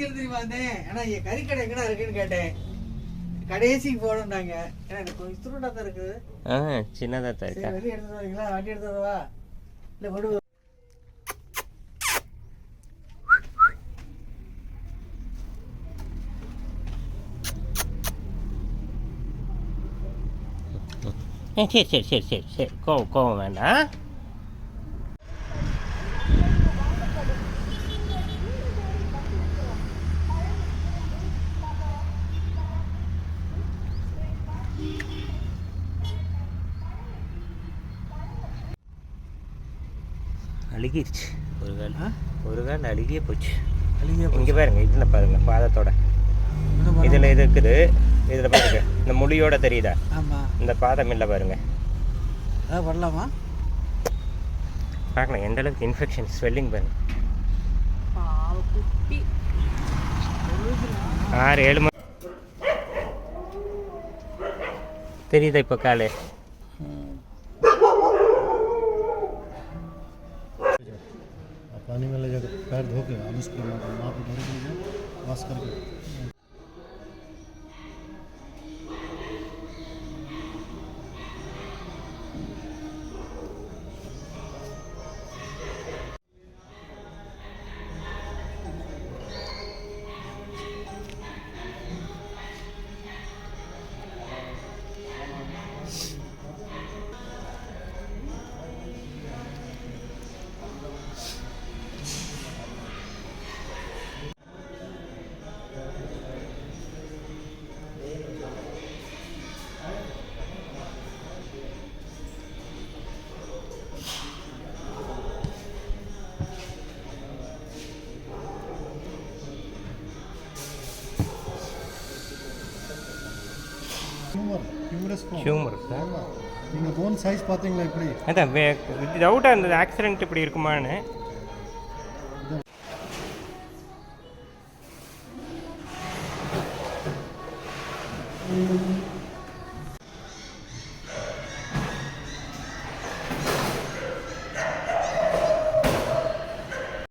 நிக்கிறது தெரியுமா வந்தேன். ஆனா என் கறிக்கடை எங்கடா இருக்குன்னு கேட்டேன். கடைசிக்கு போனோம்னாங்க. ஏன்னா எனக்கு கொஞ்சம் துருண்டா தான் இருக்குது. சின்னதாக தான் இருக்கா? வெளியே எடுத்துட்டு வரீங்களா? வண்டி எடுத்து வரவா? இல்லை கொடு. சரி சரி சரி சரி சரி கோவம் வேண்டாம். அழுகிருச்சு ஒரு கால் அழுகியே போச்சு. இங்கே பாருங்க, இதில் பாருங்க பாதத்தோட இதில் இது இருக்குது. இதில் பாருங்க இந்த முடியோட தெரியுதா? ஆமாம். இந்த பாதம் இல்லை பாருங்க. அதான் பண்ணலாமா? பார்க்கலாம் எந்த அளவுக்கு இன்ஃபெக்ஷன் ஸ்வெல்லிங் பாருங்க. 6-7 மணி தெரியுதா இப்போ காலு? पानी में ले जाकर पैर धो के हम उसको वहाँ पर धोने के लिए वॉश करके ஹியூமர் சார். நீங்கள் போன் சைஸ் பார்த்தீங்களா இப்படி? அதான் டவுட்டாக இருந்தது ஆக்சிடென்ட் இப்படி இருக்குமான்னு.